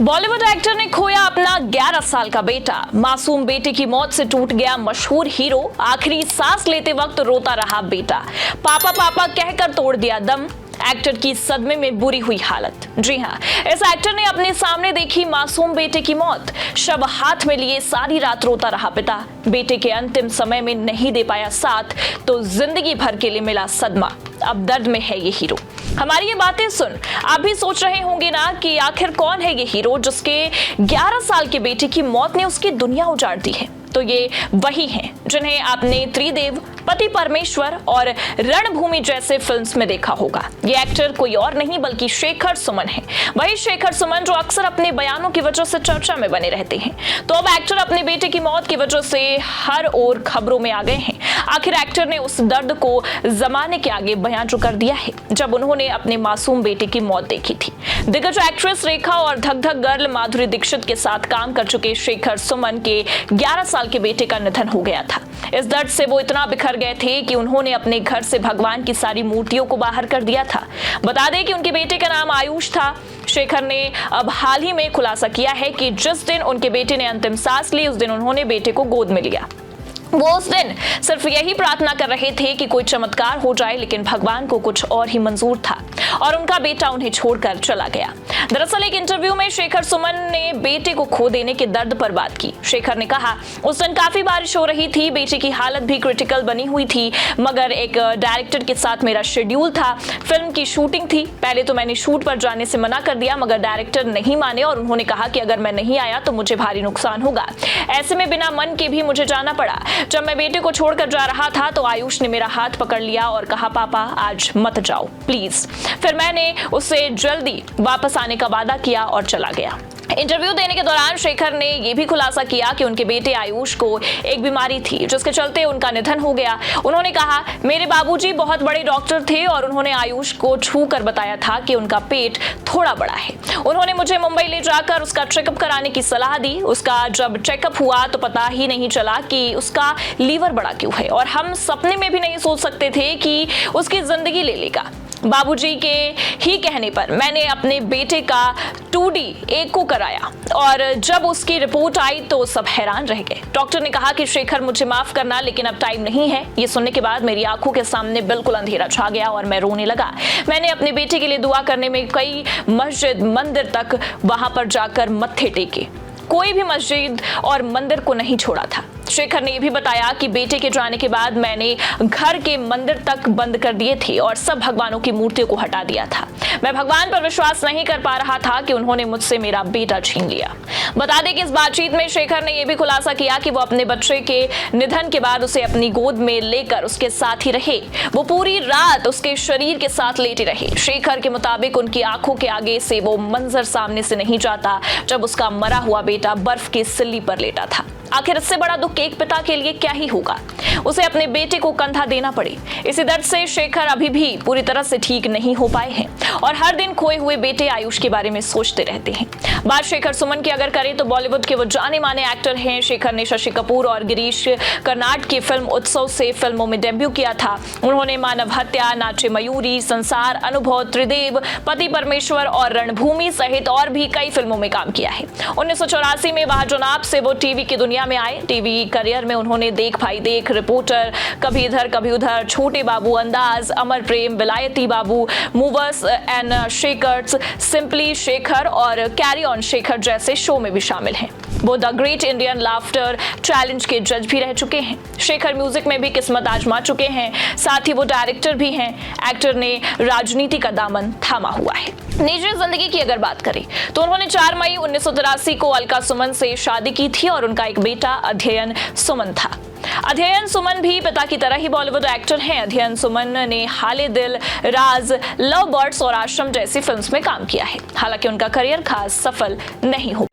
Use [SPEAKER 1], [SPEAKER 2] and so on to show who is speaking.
[SPEAKER 1] Bollywood actor ने खोया अपना 11 साल का बेटा। मासूम बेटे की मौत से टूट गया मशहूर हीरो। आखिरी सांस लेते वक्त रोता रहा बेटा। पापा पापा कहकर तोड़ दिया दम। एक्टर की सदमे में बुरी हुई हालत। जी हां, इस एक्टर ने अपने सामने देखी मासूम बेटे की मौत। शव हाथ में लिए सारी रात रोता रहा पिता। बेटे के अंतिम समय में नहीं दे पाया साथ तो जिंदगी भर के लिए मिला सदमा। अब दर्द में है ये हीरो। हमारी ये बातें सुन आप भी सोच रहे होंगे ना कि आखिर कौन है ये हीरो जिसके 11 साल के बेटे की मौत ने उसकी दुनिया उजाड़ दी है। तो ये वही हैं जिन्हें आपने त्रिदेव, पति परमेश्वर और रणभूमि जैसे फिल्म्स में देखा होगा। ये एक्टर कोई और नहीं बल्कि शेखर सुमन है। वही शेखर सुमन जो अक्सर अपने बयानों की वजह से चर्चा में बने रहते हैं। तो अब एक्टर अपने बेटे की मौत की वजह से हर ओर खबरों में आ गए हैं। आखिर एक्टर ने उस दर्द को जमाने के आगे बयां जो कर दिया है जब उन्होंने अपने मासूम बेटे की मौत देखी थी। दिग्गज एक्ट्रेस रेखा और धक धक गर्ल माधुरी दीक्षित के साथ काम कर चुके शेखर सुमन के 11 साल के बेटे का निधन हो गया था। इस दर्द से वो इतना बिखर गए थे कि उन्होंने अपने घर से भगवान की सारी मूर्तियों को बाहर कर दिया था। बता दें कि उनके बेटे का नाम आयुष था। शेखर ने अब हाल ही में खुलासा किया है कि जिस दिन उनके बेटे ने अंतिम सांस ली उस दिन उन्होंने बेटे को गोद में लिया। वो उस दिन सिर्फ यही प्रार्थना कर रहे थे कि कोई चमत्कार हो जाए, लेकिन भगवान को कुछ और ही मंजूर था और उनका बेटा उन्हें छोड़कर चला गया। दरअसल एक इंटरव्यू में शेखर सुमन ने बेटे को खो देने के दर्द पर बात की। शेखर ने कहा, उस दिन काफी बारिश हो रही थी, बेटे की हालत भी क्रिटिकल बनी हुई थी, मगर एक डायरेक्टर के साथ मेरा शेड्यूल था, फिल्म की शूटिंग थी। पहले तो मैंने शूट पर जाने से मना कर दिया, मगर डायरेक्टर नहीं माने और उन्होंने कहा कि अगर मैं नहीं आया तो मुझे भारी नुकसान होगा। ऐसे में बिना मन के भी मुझे जाना पड़ा। जब मैं बेटे को छोड़कर जा रहा था तो आयुष ने मेरा हाथ पकड़ लिया और कहा, पापा आज मत जाओ प्लीज। फिर मैंने उससे जल्दी वापस आने का वादा किया और चला गया। इंटरव्यू देने के दौरान शेखर ने यह भी खुलासा किया कि उनके बेटे आयुष को एक बीमारी थी जिसके चलते उनका निधन हो गया। उन्होंने कहा, मेरे बाबूजी बहुत बड़े डॉक्टर थे और उन्होंने आयुष को छू कर बताया था कि उनका पेट थोड़ा बड़ा है। उन्होंने मुझे मुंबई ले जाकर उसका चेकअप कराने की सलाह दी। उसका जब चेकअप हुआ तो पता ही नहीं चला कि उसका लीवर बड़ा क्यों है और हम सपने में भी नहीं सोच सकते थे कि उसकी जिंदगी ले लेगा। बाबूजी के ही कहने पर मैंने अपने बेटे का 2D एको कराया और जब उसकी रिपोर्ट आई तो सब हैरान रह गए। डॉक्टर ने कहा कि शेखर मुझे माफ करना, लेकिन अब टाइम नहीं है। ये सुनने के बाद मेरी आंखों के सामने बिल्कुल अंधेरा छा गया और मैं रोने लगा। मैंने अपने बेटे के लिए दुआ करने में कई मस्जिद मंदिर तक वहां पर जाकर मत्थे टेके, कोई भी मस्जिद और मंदिर को नहीं छोड़ा था। शेखर ने यह भी बताया कि बेटे के जाने के बाद मैंने घर के मंदिर तक बंद कर दिए थे और सब भगवानों की मूर्तियों को हटा दिया था। मैं भगवान पर विश्वास नहीं कर पा रहा था कि उन्होंने मुझसे मेरा बेटा छीन लिया। बता दें कि इस बातचीत में शेखर ने यह भी खुलासा किया कि वो अपने बच्चे के निधन के बाद उसे अपनी गोद में लेकर उसके साथ ही रहे। वो पूरी रात उसके शरीर के साथ लेटे रहे। शेखर के मुताबिक उनकी आंखों के आगे से वो मंजर सामने से नहीं जाता जब उसका मरा हुआ बेटा बर्फ की सिल्ली पर लेटा था। आखिर इससे बड़ा दुख एक पिता के लिए क्या ही होगा, उसे अपने बेटे को कंधा देना पड़े। इसी दर्द से शेखर अभी भी पूरी तरह से ठीक नहीं हो पाए हैं और हर दिन खोए हुए बेटे आयुष के बारे में सोचते रहते हैं। बात शेखर सुमन की अगर करें तो बॉलीवुड के वो जाने माने एक्टर हैं। शेखर ने शशि कपूर और गिरीश कर्नाड की फिल्म उत्सव से फिल्मों में डेब्यू किया था। उन्होंने मानव हत्या, नाचे मयूरी, संसार, अनुभव, त्रिदेव, पति परमेश्वर और रणभूमि सहित और भी कई फिल्मों में काम किया है। 1984 में बाजुनाब से वो टीवी की दुनिया में आए। टीवी करियर में उन्होंने देख भाई देख, रिपोर्टर, कभी इधर कभी उधर, छोटे बाबू, अंदाज, Amar Prem, Vilayati Babu, Movers and Shakers, Simply Shekhar और कैरी ऑन शेखर जैसे शो में भी शामिल हैं। वो the great Indian laughter challenge के जज भी रह चुके हैं। शेखर म्यूजिक में भी किस्मत आजमा चुके हैं, साथ ही वो डायरेक्टर भी हैं। एक्टर ने राजनीति का दामन थामा हुआ है। निजी जिंदगी की अगर बात करें तो उन्होंने 4 मई 1983 को अलका सुमन से शादी की थी और उनका एक बेटा अध्ययन सुमन था। अध्ययन सुमन भी पिता की तरह ही बॉलीवुड एक्टर हैं। अध्ययन सुमन ने हाले दिल, राज, लव बर्ड्स और आश्रम जैसी फिल्म्स में काम किया है। हालांकि उनका करियर खास सफल नहीं हो